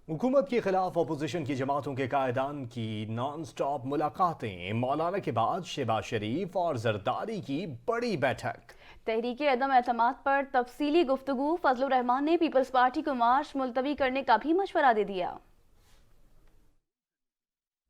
हुकूमत के खिलाफ अपोजिशन की जमातों के कायदान की नॉन स्टॉप मुलाकातें, मौलाना के बाद शहबाज शरीफ और जरदारी की बड़ी बैठक। तहरीके अदम एतमाद पर तफसीली गुफ्तगू। फजलुर रहमान ने पीपल्स पार्टी को मार्च मुलतवी करने का भी मशवरा दे दिया।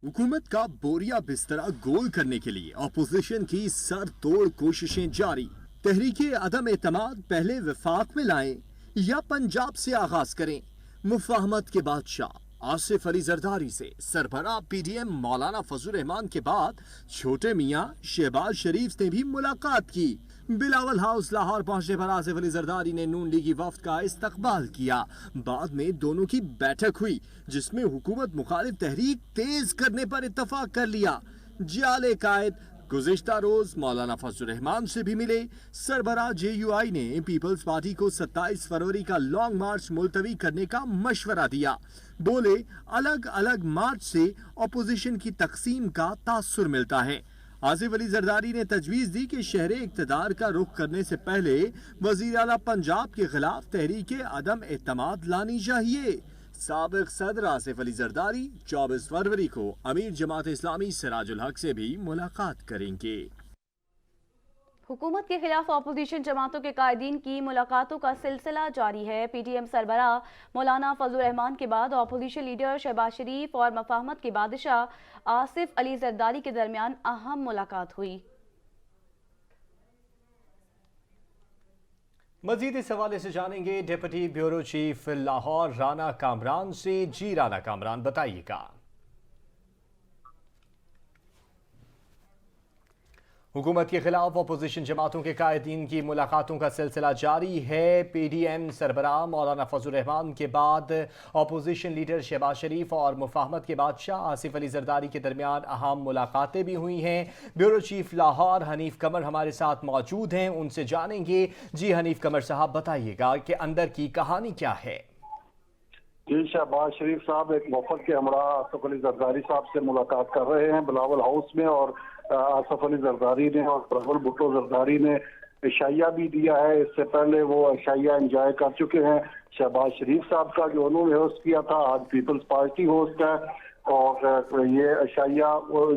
हुकूमत का बोरिया बिस्तरा गोल करने के लिए अपोजिशन की सर तोड़ कोशिशें जारी। तहरीके अदम एतमाद पहले वफाक में लाएं या पंजाब से आगाज करें। मुफाहमत के बादशाह आसिफ अली जरदारी से सरबराह पीडीएम मौलाना फजलुर रहमान के बाद छोटे मियां शहबाज शरीफ ने भी मुलाकात की। बिलावल हाउस लाहौर पहुंचने पर आसिफ अली जरदारी ने नून लीगी वफ्द का इस्तकबाल किया। बाद में दोनों की बैठक हुई जिसमें हुकूमत मुखालिफ तहरीक तेज करने पर इत्तफाक कर लिया। जाले कायद गुज़िश्ता रोज मौलाना फजलुर रहमान से भी मिले। सरबराह जेयूआई ने पीपल्स पार्टी को 27 फरवरी का लॉन्ग मार्च मुलतवी करने का मशवरा दिया। बोले अलग अलग मार्च से अपोजिशन की तकसीम का तासुर मिलता है। आसिफ अली जरदारी ने तजवीज दी कि शहर इक़्तिदार का रुख करने से पहले वज़ीर आला पंजाब के खिलाफ तहरीके अदम एतमाद लानी चाहिए। साबिक सदर आसिफ अली जरदारी 24 फरवरी को अमीर जमात इस्लामी सिराजुल हक से भी मुलाकात करेंगे। हुकूमत के खिलाफ अपोजिशन जमातों के कायदीन की मुलाकातों का सिलसिला जारी है। पीडीएम सरबराह मौलाना फजलुर रहमान के बाद अपोजिशन लीडर शहबाज शरीफ और मुफाहमत के बादशाह आसिफ अली जरदारी के दरमियान अहम मुलाकात हुई। मजीद इस हवाले से जानेंगे deputy bureau chief Lahore Rana Kamran से। जी राना कामरान, बताइएगा। हुकूमत के खिलाफ अपोजिशन जमातों के कायदीन की मुलाकातों का सिलसिला जारी है। पीडीएम सरबराह मौलाना फजलुर रहमान के बाद अपोजिशन लीडर शहबाज शरीफ और मुफाहमत के बादशाह आसिफ अली जरदारी के दरमियान अहम मुलाकातें भी हुई हैं। ब्यूरो चीफ लाहौर हनीफ कमर हमारे साथ मौजूद हैं, उनसे जानेंगे। जी हनीफ कमर साहब, बताइएगा कि अंदर की कहानी क्या है। जी, शहबाज शरीफ साहब एक वफद के हमरा आसिफ अली जरदारी साहब से मुलाकात कर रहे हैं बिलावल हाउस में, और आसिफ अली जरदारी ने और प्रफुल भुट्टो जरदारी ने इशाइया भी दिया है। इससे पहले वो इशाइया एंजॉय कर चुके हैं शहबाज शरीफ साहब का, जो उन्होंने होस्ट किया था। आज पीपल्स पार्टी होस्ट है, और ये इशाइया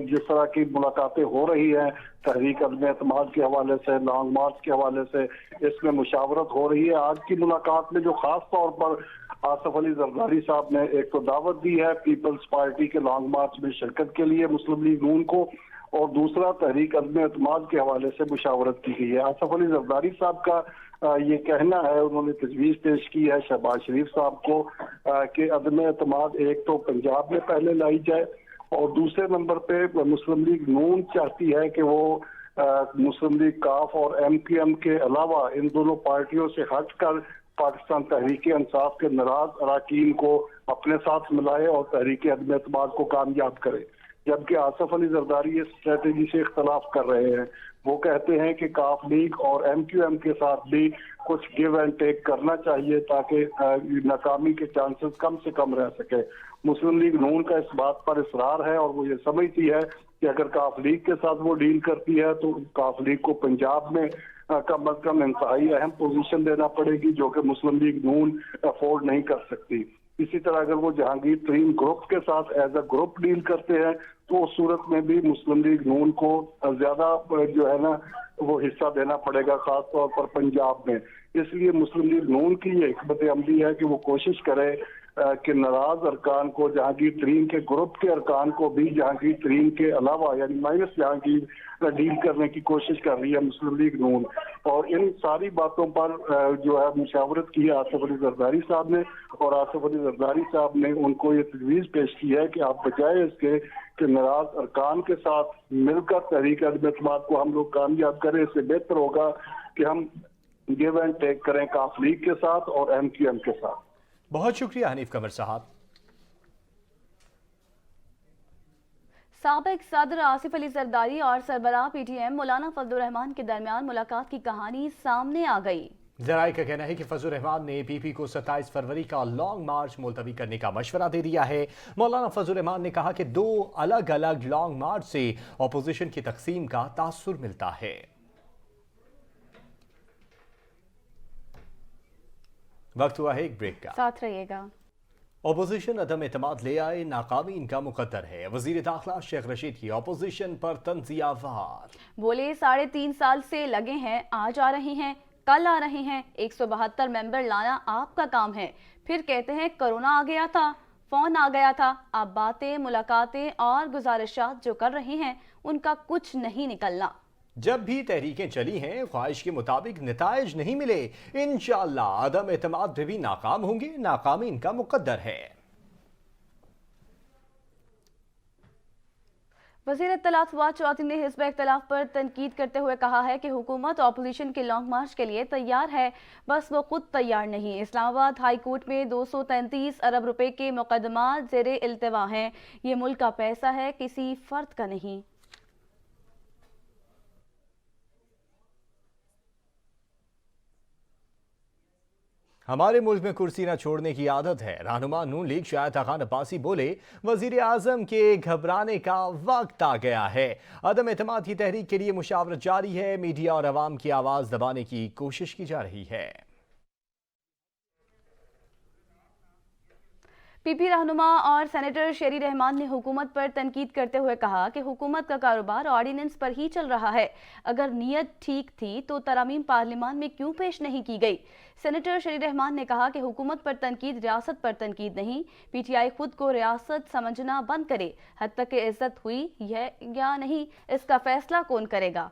जिस तरह की मुलाकातें हो रही हैं तहरीक अदम एतमाद के हवाले से, लॉन्ग मार्च के हवाले से, इसमें मुशावरत हो रही है। आज की मुलाकात में जो खास तौर पर आसिफ अली जरदारी साहब ने एक तो दावत दी है पीपल्स पार्टी के लॉन्ग मार्च में शिरकत के लिए मुस्लिम लीग नून को, और दूसरा तहरीक अदम एतमाद के हवाले से मुशावरत की गई है। आसिफ अली जरदारी साहब का ये कहना है, उन्होंने तजवीज़ पेश की है शहबाज शरीफ साहब को कि अदम एतमाद एक तो पंजाब में पहले लाई जाए, और दूसरे नंबर पे मुस्लिम लीग नून चाहती है कि वो मुस्लिम लीग काफ और MQM के अलावा इन दोनों पार्टियों से हटकर पाकिस्तान तहरीक इंसाफ के नाराज अरकान को अपने साथ मिलाए और तहरीक अदम एतमाद को कामयाब करे। जबकि आसिफ अली जरदारी इस स्ट्रेटेजी से इख्तलाफ कर रहे हैं। वो कहते हैं कि काफ लीग और MQM के साथ भी कुछ गिव एंड टेक करना चाहिए ताकि नाकामी के चांसेस कम से कम रह सके। मुस्लिम लीग नून का इस बात पर इसरार है, और वो ये समझती है कि अगर काफ लीग के साथ वो डील करती है तो काफ लीग को पंजाब में कम अज कम इंतहाई अहम पोजीशन देना पड़ेगी, जो कि मुस्लिम लीग नून अफोर्ड नहीं कर सकती। इसी तरह अगर वो जहांगीर तरीन ग्रुप के साथ एज अ ग्रुप डील करते हैं तो उस सूरत में भी मुस्लिम लीग नून को ज्यादा जो है ना वो हिस्सा देना पड़ेगा, खास तौर पर पंजाब में। इसलिए मुस्लिम लीग नून की ये हिकमत अमली है कि वो कोशिश करे कि नाराज अरकान को, जहांगीर तरीन के ग्रुप के अरकान को भी जहांगीर तरीन के अलावा यानी माइनस जहांगीर डील करने की कोशिश कर रही है मुस्लिम लीग नून। और इन सारी बातों पर जो है मुशावरत की है आसिफ अली जरदारी साहब ने, और आसिफ अली जरदारी साहब ने उनको ये तजवीज़ पेश की है कि आप बजाय इसके कि नाराज अरकान के साथ मिलकर तहरीक अदम एतमाद को हम लोग कामयाब करें, इससे बेहतर होगा कि हम गिव एंड टेक करें काफ लीग के साथ और MQM के साथ। बहुत शुक्रिया हनीफ कमर साहब। साबिक सदर आसिफ अली जरदारी और सरबराह पीडीएम मौलाना फजलुर रहमान के दरमियान मुलाकात की कहानी सामने आ गई। जराये का कहना है कि फजलुर रहमान ने PP को 27 फरवरी का लॉन्ग मार्च मुलतवी करने का मशवरा दे दिया है। मौलाना फजलुर रहमान ने कहा कि दो अलग अलग लॉन्ग मार्च से अपोजिशन की तकसीम का तासुर मिलता है। वक्त हुआ है एक ब्रेक का, साथ रहिएगा। अपोजिशन अदम एतमाद ले आए, नाकामी इनका मुकद्दर है। वजीर दाखिला शेख रशीद की अपोजिशन पर तंजिया वार। बोले 3.5 साल से लगे हैं, आज आ रहे हैं, कल आ रहे हैं, 172 मेंबर लाना आपका काम है। फिर कहते हैं कोरोना आ गया था, फोन आ गया था। आप बातें, मुलाकातें और गुजारिशात जो कर रहे हैं उनका कुछ नहीं निकलना। जब भी तहरीकें चली हैं, ख्वाहिश के मुताबिक नताइज नहीं मिले, इंशाअल्लाह अदम एतमाद भी नाकाम होंगे, नाकामी इनका मुकद्दर है। वज़ीर इत्तलात फवाद चौधरी ने हिज़्ब इख्तिलाफ पर तनकीद करते हुए कहा है कि हुकूमत अपोजिशन के लॉन्ग मार्च के लिए तैयार है, बस वो खुद तैयार नहीं। इस्लामाबाद हाई कोर्ट में 233 अरब रुपए के मुकदमात ज़ेरे इल्तिवा हैं। ये मुल्क का पैसा है, किसी फर्द का नहीं। हमारे मुल्क में कुर्सी न छोड़ने की आदत है। रहनुमा नून लीग शायद खान अब्बासी बोले, वजीर आजम के घबराने का वक्त आ गया है। अदम एतमाद की तहरीक के लिए मुशावरत जारी है। मीडिया और अवाम की आवाज दबाने की कोशिश की जा रही है। पीपी रहनुमा और सेनेटर शेरी रहमान ने हुकूमत पर तनकीद करते हुए कहा कि हुकूमत का कारोबार ऑर्डिनेंस पर ही चल रहा है। अगर नीयत ठीक थी तो तरामीम पार्लियामान में क्यों पेश नहीं की गई। सेनेटर शेरी रहमान ने कहा कि हुकूमत पर तनकीद रियासत पर तनकीद नहीं, पीटीआई खुद को रियासत समझना बंद करे। हद तक की इज्जत हुई है या नहीं, इसका फैसला कौन करेगा।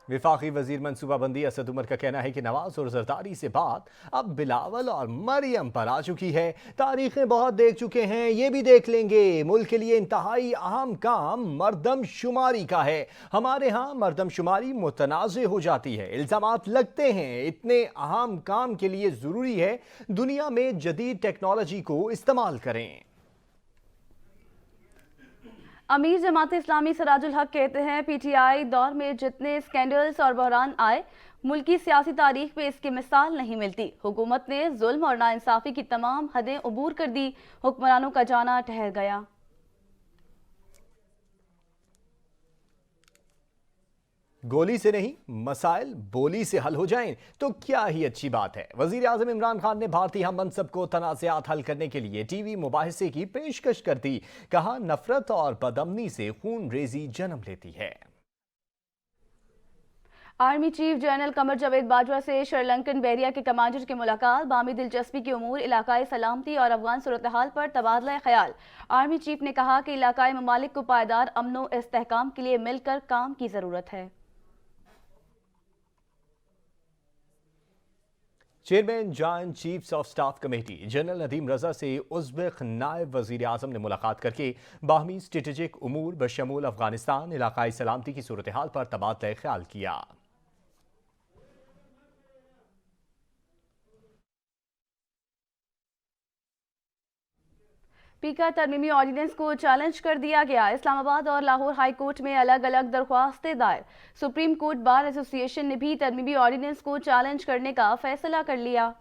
विफाकी वजीर मनसूबाबंदी असद उमर का कहना है कि नवाज और जरदारी से बात अब बिलावल और मरियम पर आ चुकी है। तारीखें बहुत देख चुके हैं, ये भी देख लेंगे। मुल्क के लिए इंतहाई अहम काम मर्दमशुमारी का है। हमारे यहाँ मर्दमशुमारी मुतनाज़ हो जाती है, इल्ज़ामात लगते हैं। इतने अहम काम के लिए ज़रूरी है दुनिया में जदीद टेक्नोलॉजी को इस्तेमाल करें। अमीर जमात इस्लामी सराजुल हक कहते हैं, पीटीआई दौर में जितने स्कैंडल्स और बहरान आए, मुल्क की सियासी तारीख में इसकी मिसाल नहीं मिलती। हुकूमत ने जुल्म और नाइंसाफी की तमाम हदें अबूर कर दी, हुक्मरानों का जाना ठहर गया। गोली से नहीं, मसाइल बोली से हल हो जाएं तो क्या ही अच्छी बात है। वजीर आजम इमरान खान ने भारतीय हम मनसब को तनाज़ात हल करने के लिए टीवी मुबाहिसे की पेशकश कर दी। कहा, नफरत और बदअमनी से खून रेजी जन्म लेती है। Army chief general Qamar Javed Bajwa से श्रीलंकन बैरिया के कमांडर की मुलाकात, बामी दिलचस्पी के उमूर, इलाकाई सलामती और अफगान सूरत हाल पर तबादला ख्याल। आर्मी चीफ ने कहा कि इलाकाई ममालिक को पायदार अमन व इस्तेहकाम के लिए मिलकर काम की जरूरत है। Chairman joint chiefs of staff committee general Nadeem Raza से उज़्बेक नायब वजीर आजम ने मुलाकात करके बाहमी स्ट्रेटेजिक उमूर बशमूल अफगानिस्तान, इलाकाई सलामती की सूरत हाल पर तबादला ख्याल किया। पीका तरमीमी ऑर्डिनेंस को चैलेंज कर दिया गया। इस्लामाबाद और लाहौर हाई कोर्ट में अलग अलग दरख्वास्तें दायर। सुप्रीम कोर्ट बार एसोसिएशन ने भी तरमीमी ऑर्डिनेंस को चैलेंज करने का फैसला कर लिया।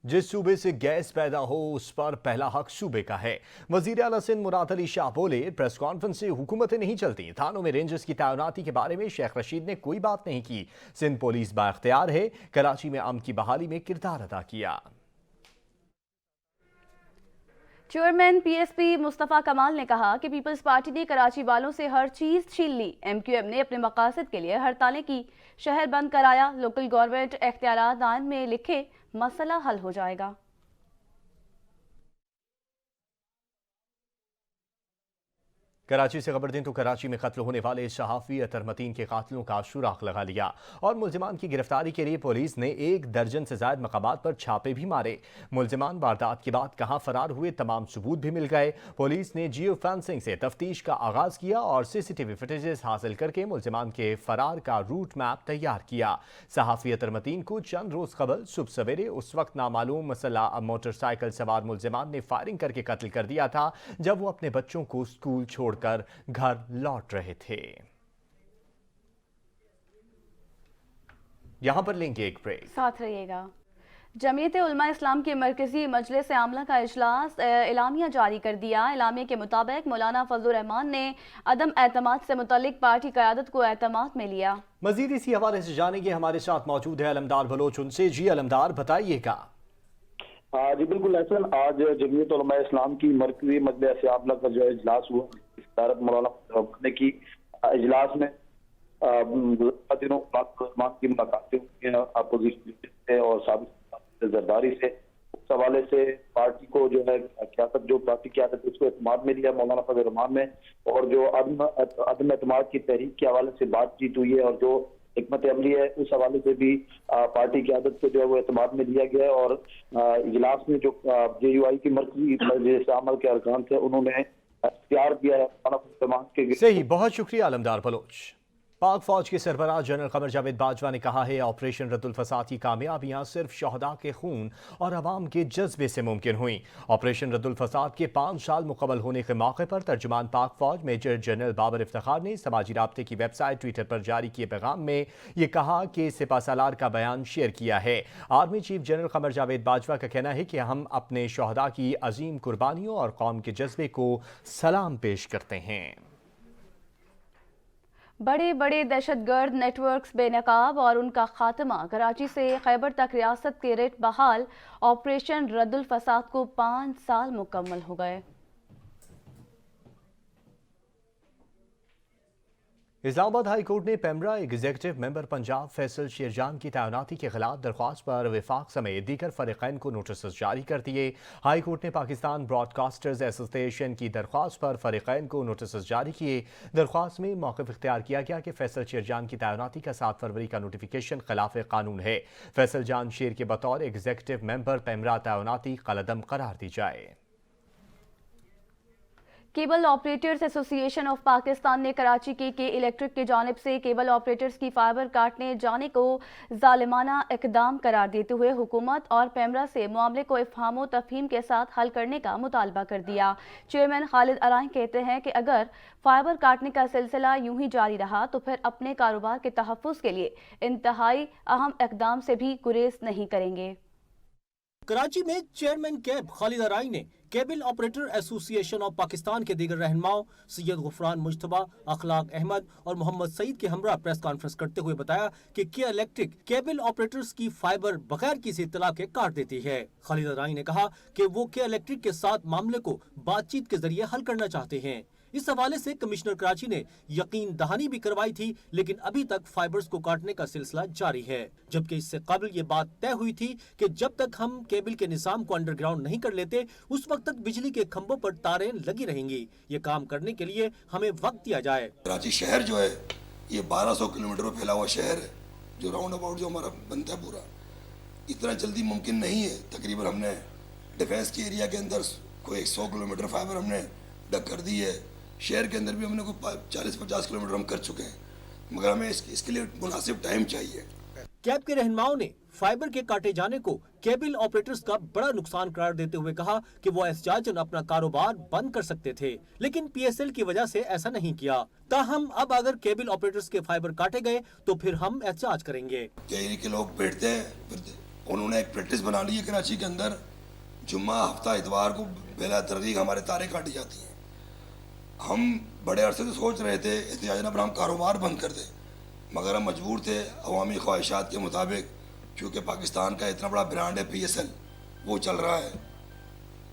जिस सूबे से गैस पैदा हो उस पर पहला हक सूबे का है। वजीर आला सिंध मुराद अली शाह बोले, प्रेस कॉन्फ्रेंस से हुकूमतें नहीं चलती। थानों में रेंजर्स की तैनाती के बारे में शेख रशीद ने कोई बात नहीं की। सिंध पुलिस बाख्तियार है, कराची में अमन की बहाली में किरदार अदा किया। चेयरमैन पीएसपी मुस्तफ़ा कमाल ने कहा कि पीपल्स पार्टी ने कराची वालों से हर चीज छीन ली। एमक्यूएम ने अपने मकासद के लिए हड़तालें की, शहर बंद कराया। लोकल गवर्नमेंट इख्तियारात आइन में लिखे, मसला हल हो जाएगा। कराची से खबर दें तो कराची में कत्ल होने वाले सहाफ़ी अतर मतीन के कातिलों का सुराग लगा लिया और मुल्जिमान की गिरफ्तारी के लिए पुलिस ने 1 दर्जन से ज्यादा मकामात पर छापे भी मारे। मुल्जिमान वारदात के बाद कहां फरार हुए, तमाम सबूत भी मिल गए। पुलिस ने जियो फेंसिंग से तफ्तीश का आगाज किया और सीसीटीवी फुटेजेस हासिल करके मुल्जिमान के फरार का रूट मैप तैयार किया। सहाफ़ी अतर मतीन को चंद रोज कबल सुबह सवेरे उस वक्त नामालूम मसला मोटरसाइकिल सवार मुल्जिमान ने फायरिंग करके कत्ल कर दिया था जब वो अपने बच्चों को स्कूल छोड़ कर घर लौट रहे थे। यहां पर लेंगे एक ब्रेक, साथ रहिएगा। जमीयत उलमा इस्लाम के मरकजी मजलिस आमला का इजलास एलामिया जारी कर दिया। एलामिया के मुताबिक मौलाना फजलुर रहमान ने अदम एतमाद से मुतल्लिक पार्टी क़यादत को एतमाद में लिया। मजीद इसी हवाले से जानेंगे, हमारे साथ मौजूद है अलमदार बलोच उनसे। जी अलमदार, बताइएगा। जी बिल्कुल ऐसा, आज जमीयत उलमा इस्लाम की मरकजी मजलिस आमला का जो इजलास हुआ, सदारत मौलाना की इजलास में दिनों की मुलाकातें हुई हैं अपोजिशन से और साबिक जरदारी से। उस हवाले से पार्टी को जो है क़यादत, जो पार्टी क़यादत उसको एतमाद में लिया मौलाना फजलुर रहमान ने, और जो अदम एतमाद की तहरीक के हवाले से बातचीत हुई है और जो हिकमत अमली है उस हवाले से भी पार्टी क़यादत को जो है वो एतमाद में लिया गया है। और इजलास में जो JUI की मरकजी मजलिस अमल के अरकान थे उन्होंने इख्तियार दिया है मौलाना फजलुर रहमान के। सही, बहुत शुक्रिया अलमदार बलोच। पाक फौज के सरबराह जनरल कमर जावेद बाजवा ने कहा है, ऑपरेशन रद्दुल फसाद की कामयाबियां सिर्फ शहदा के खून और अवाम के जज्बे से मुमकिन हुई। ऑपरेशन रद्दुल फसाद के 5 साल मुकम्मल होने के मौके पर तर्जुमान पाक फौज मेजर जनरल बाबर इफ्तिखार ने समाजी राब्ते की वेबसाइट ट्विटर पर जारी किए पैगाम में ये कहा कि सिपा सालार का बयान शेयर किया है। Army chief general Qamar Javed Bajwa का कहना है कि हम अपने शहदा की अजीम कुर्बानियों और कौम के जज्बे को सलाम पेश करते हैं। बड़े बड़े दहशतगर्द नेटवर्क्स बेनकाब और उनका खात्मा, कराची से खैबर तक रियासत के रेट बहाल। ऑपरेशन रद्दुल फसाद को 5 साल मुकम्मल हो गए। इस्लामाबाद हाई कोर्ट ने पेमरा एग्जीक्यूटिव मेंबर पंजाब फैसल शेरजान की तैनाती के खिलाफ दरख्वास्त पर विफाक समेत दीगर फरीकैन को नोटिस जारी कर दिए। हाई कोर्ट ने पाकिस्तान ब्रॉडकास्टर्स एसोसिएशन की दरख्वास्त पर फरीकैन को नोटिस जारी किए। दरख्वास्त में मौक़िफ़ इख्तियार किया गया कि फैसल शेरजान की तैनाती का 7 फरवरी का नोटिफिकेशन खिलाफ कानून है। फैसल जान शेर के बतौर एग्जीक्यूटिव मेंबर पेमरा तैनाती कलअदम करार दी जाए। Cable operators association of Pakistan ने कराची के इलेक्ट्रिक की जानिब से केबल ऑपरेटर्स की फाइबर काटने जाने को जालिमाना इकदाम करार देते हुए हुकूमत और पेमरा से मामले को इफ़हाम तफहीम के साथ हल करने का मुतालबा कर दिया। चेयरमैन खालिद अराइन कहते हैं कि अगर फाइबर काटने का सिलसिला यूं ही जारी रहा तो फिर अपने कारोबार के तहफ़्फ़ुज़ के लिए इंतहाई अहम इकदाम से भी गुरेज नहीं करेंगे। कराची में चेयरमैन कैब खालिद अराइन ने cable operator association of Pakistan के दीगर रहनुमाओं सैयद गुफरान मुज्तबा, अखलाक अहमद और मोहम्मद सईद के हमरा प्रेस कॉन्फ्रेंस करते हुए बताया कि के इलेक्ट्रिक केबल ऑपरेटर्स की फाइबर बगैर किसी इत्तला के काट देती है। खालिद अराइन ने कहा कि वो के इलेक्ट्रिक के साथ मामले को बातचीत के जरिए हल करना चाहते हैं। इस हवाले से कमिश्नर कराची ने यकीन दहानी भी करवाई थी, लेकिन अभी तक फाइबर्स को काटने का सिलसिला जारी है। जबकि इससे कबल ये बात तय हुई थी कि जब तक हम केबल के निज़ाम को अंडरग्राउंड नहीं कर लेते उस वक्त तक बिजली के खंभों पर तारें लगी रहेंगी। ये काम करने के लिए हमें वक्त दिया जाए। कराची शहर जो है ये 1200 किलोमीटर में फैला हुआ शहर है, जो राउंड अबाउट जो हमारा बनता है पूरा, इतना जल्दी मुमकिन नहीं है। तकरीबन हमने डिफेंस के एरिया के अंदर कोई 100 किलोमीटर फाइबर हमने डक कर दी है। शहर के अंदर भी हमने कोई 40-50 किलोमीटर हम कर चुके हैं, मगर हमें इसके लिए मुनासिब टाइम चाहिए। कैब के रहनुमाओं ने फाइबर के काटे जाने को केबल ऑपरेटर्स का बड़ा नुकसान करार देते हुए कहा कि वो एहतिजाजन अपना कारोबार बंद कर सकते थे, लेकिन PSL की वजह से ऐसा नहीं किया। ताहम अब अगर केबल ऑपरेटर्स के फाइबर काटे गए तो फिर हम एहतिजाज करेंगे। एरिया के लोग बैठते हैं, उन्होंने एक प्रैक्टिस बना ली है कराची के अंदर, जुम्मा हफ्ता इतवार को बेला तरीक हमारे तारे काटी जाती हैं। हम बड़े अरसे से सोच रहे थे एहतिजाजन पर हम कारोबार बंद कर दें, मगर हम मजबूर थे अवामी ख्वाहिशात के मुताबिक, क्योंकि पाकिस्तान का इतना बड़ा ब्रांड है PSL, वो चल रहा है,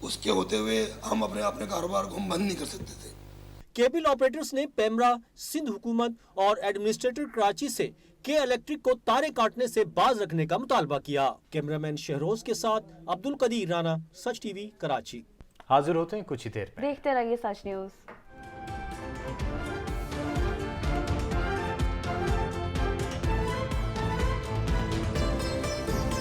उसके होते हुए हम अपने कारोबार को हम बंद नहीं कर सकते थे। केबल ऑपरेटर्स ने पेमरा, सिंध हुकूमत और एडमिनिस्ट्रेटर कराची से के इलेक्ट्रिक को तारे काटने से बाज रखने का मुतालबा किया। कैमरामैन शहरोज के साथ अब्दुल कदीर राना, सच TV, कराची। हाजिर होते हैं कुछ ही देर में। देखते रहिए सच न्यूज़।